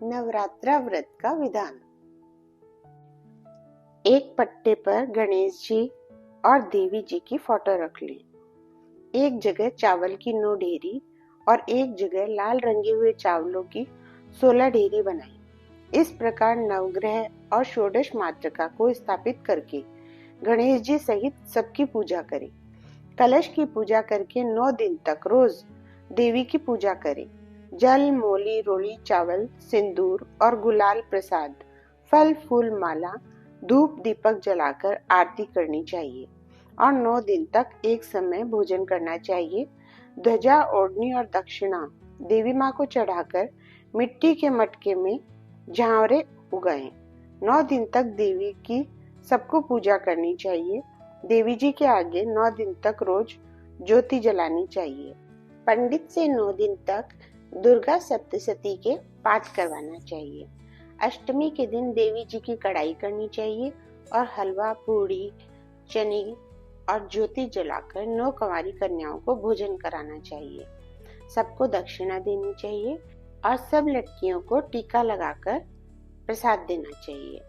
नवरात्रा व्रत का विधान। एक पट्टे पर गणेश जी और देवी जी की फोटो रख ली। एक जगह चावल की 9 ढेरी और एक जगह लाल रंगे हुए चावलों की 16 ढेरी बनाई। इस प्रकार नवग्रह और षोडश मातृका को स्थापित करके गणेश जी सहित सबकी पूजा करें। कलश की पूजा करके 9 दिन तक रोज देवी की पूजा करें। जल, मोली, रोली, चावल, सिंदूर और गुलाल प्रसाद, फल, फूल, माला, धूप, दीपक जलाकर आरती करनी चाहिए और 9 दिन तक एक समय भोजन करना चाहिए। ध्वजा, ओढ़नी और दक्षिणा देवी माँ को चढ़ाकर मिट्टी के मटके में झांवरे उगाएं। 9 दिन तक देवी की सबको पूजा करनी चाहिए। देवी जी के आगे 9 दिन तक रोज ज्योति जलानी चाहिए। पंडित से 9 दिन तक दुर्गा सप्तशती के पाठ करवाना चाहिए। अष्टमी के दिन देवी जी की कढ़ाई करनी चाहिए और हलवा, पूड़ी, चने और ज्योति जलाकर 9 कंवारी कन्याओं को भोजन कराना चाहिए। सबको दक्षिणा देनी चाहिए और सब लड़कियों को टीका लगाकर प्रसाद देना चाहिए।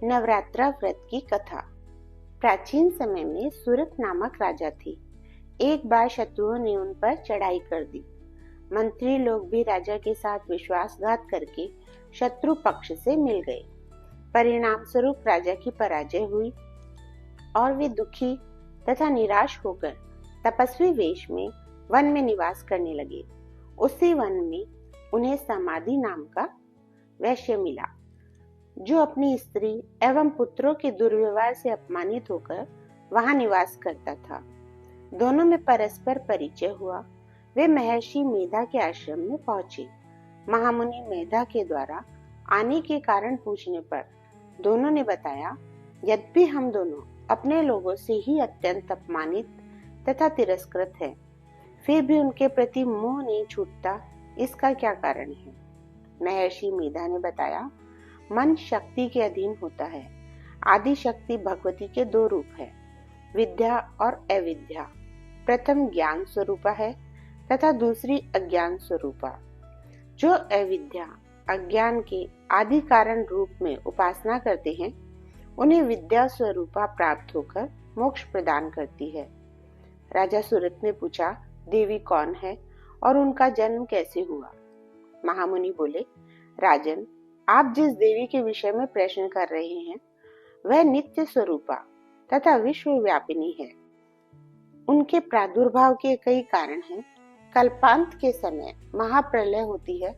नवरात्रा व्रत की कथा। प्राचीन समय में सूरत नामक राजा थे। एक बार शत्रुओं ने उन पर चढ़ाई कर दी। मंत्री लोग भी राजा के साथ विश्वासघात करके शत्रु पक्ष से मिल गए। परिणाम स्वरूप राजा की पराजय हुई और वे दुखी तथा निराश होकर तपस्वी वेश में वन में निवास करने लगे। उसी वन में उन्हें समाधि नाम का वैश्य मिला, जो अपनी स्त्री एवं पुत्रों के दुर्व्यवहार से अपमानित होकर वहां निवास करता था। दोनों में परस्पर परिचय हुआ। वे महर्षि मेधा के आश्रम में पहुंचे। महामुनि मेधा के द्वारा आने के कारण पूछने पर दोनों ने बताया, यद्यपि हम दोनों अपने लोगों से ही अत्यंत अपमानित तथा तिरस्कृत हैं, फिर भी उनके प्रति मोह नहीं छूटता, इसका क्या कारण है? महर्षि मेधा ने बताया, मन शक्ति के अधीन होता है। आदि शक्ति भगवती के 2 रूप है, विद्या और अविद्या। प्रथम ज्ञान स्वरूपा है तथा दूसरी अज्ञान स्वरूपा। जो अविद्या अज्ञान के आदि कारण रूप में उपासना करते हैं, उन्हें विद्या स्वरूपा प्राप्त होकर मोक्ष प्रदान करती है। राजा सूरत ने पूछा, देवी कौन है और उनका जन्म कैसे हुआ? महामुनि बोले, राजन, आप जिस देवी के विषय में प्रश्न कर रहे हैं, वह नित्य स्वरूपा तथा विश्वव्यापिनी है। उनके प्रादुर्भाव के कई कारण हैं। कल्पांत के समय महाप्रलय होती है।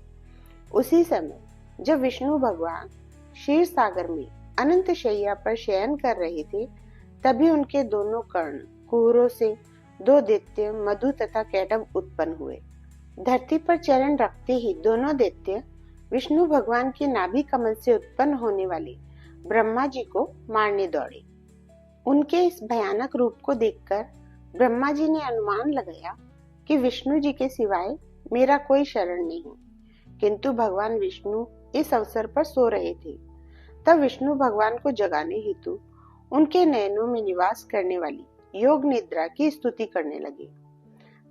उसी समय जब विष्णु भगवान क्षीर सागर में अनंत शैया पर शयन कर रहे थे, तभी उनके दोनों कर्ण कुहरों से 2 दैत्य मधु तथा कैटभ उत्पन्न हुए। धरती पर चरण रखते ही दोनों दैत्य विष्णु भगवान के नाभि कमल से उत्पन्न होने वाले ब्रह्मा जी को मारने दौड़े। उनके इस भयानक रूप को देखकर ब्रह्मा जी ने अनुमान लगाया कि विष्णु जी के सिवाय मेरा कोई शरण नहीं, किंतु भगवान विष्णु इस अवसर पर सो रहे थे। तब विष्णु भगवान को जगाने हेतु उनके नयनों में निवास करने वाली योग निद्रा की स्तुति करने लगे।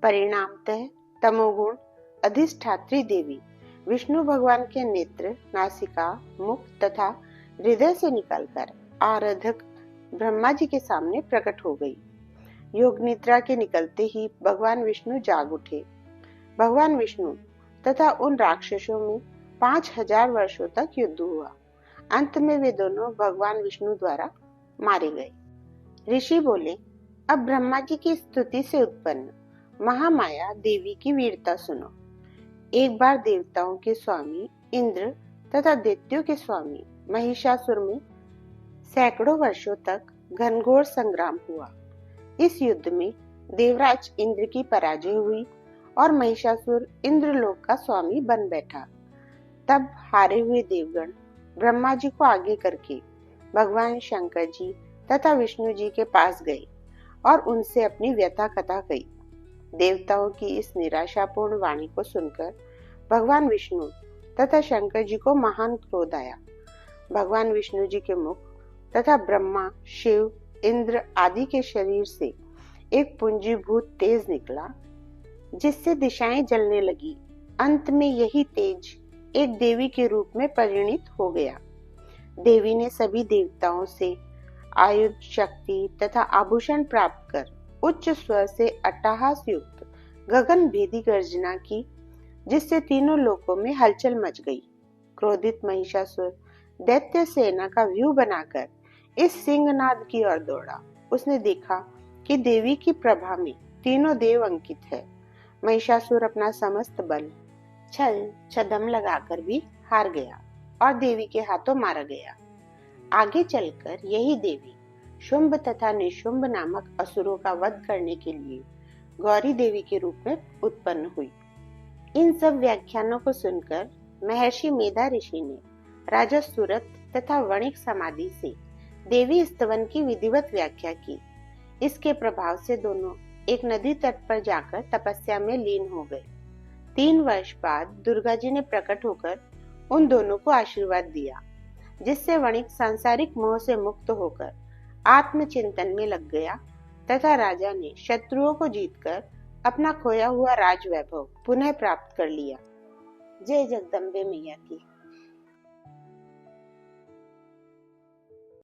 परिणामतः तमोगुण अधिष्ठात्री देवी विष्णु भगवान के नेत्र, नासिका, मुख तथा हृदय से निकलकर आराधक ब्रह्मा जी के सामने प्रकट हो गई। योग निद्रा के निकलते ही भगवान विष्णु जाग उठे। भगवान विष्णु तथा उन राक्षसों में 5000 वर्षों तक युद्ध हुआ। अंत में वे दोनों भगवान विष्णु द्वारा मारे गए। ऋषि बोले, अब ब्रह्मा जी की स्तुति से उत्पन्न महामाया देवी की वीरता सुनो। एक बार देवताओं के स्वामी इंद्र तथा दैत्यों के स्वामी महिषासुर में सैकड़ों वर्षों तक घनघोर संग्राम हुआ। इस युद्ध में देवराज इंद्र की पराजय हुई और महिषासुर इंद्रलोक का स्वामी बन बैठा। तब हारे हुए देवगण ब्रह्मा जी को आगे करके भगवान शंकर जी तथा विष्णु जी के पास गए और उनसे अपनी व्यथा कथा कही। देवताओं की इस निराशापूर्ण वाणी को सुनकर भगवान विष्णु तथा शंकर जी को महान क्रोध आया। भगवान विष्णु जी के मुख तथा ब्रह्मा, शिव, इंद्र आदि के शरीर से एक पुंजीभूत तेज निकला, जिससे दिशाएं जलने लगी। अंत में यही तेज एक देवी के रूप में परिणित हो गया। देवी ने सभी देवताओं से आयुध, शक्ति तथा आभूषण प्राप्त कर उच्च स्वर से अट्टहास युक्त गगन भेदी गर्जना की, जिससे तीनों लोकों में हलचल मच गई। क्रोधित महिषासुर दैत्य सेना का व्यूह बनाकर इस सिंहनाद की ओर दौड़ा। उसने देखा कि देवी की प्रभा में तीनों देव अंकित है। महिषासुर अपना समस्त बल छल छदम लगाकर भी हार गया और देवी के हाथों मारा गया। आगे चलकर यही देवी शुंभ तथा निशुंभ नामक असुरों का वध करने के लिए गौरी देवी के रूप में उत्पन्न हुई। इन सब व्याख्यानों को सुनकर महर्षि मेधा ऋषि ने राजा सूरत तथा वणिक समाधि से देवी स्तवन की विधिवत व्याख्या की। इसके प्रभाव से दोनों एक नदी तट पर जाकर तपस्या में लीन हो गए। 3 वर्ष बाद दुर्गा जी ने प्रकट होकर उन दोनों को आशीर्वाद दिया, जिससे वणिक सांसारिक मोह से मुक्त होकर आत्मचिंतन में लग गया तथा राजा ने शत्रुओं को जीतकर अपना खोया हुआ राज वैभव पुनः प्राप्त कर लिया। जय जगदम्बे मैया की।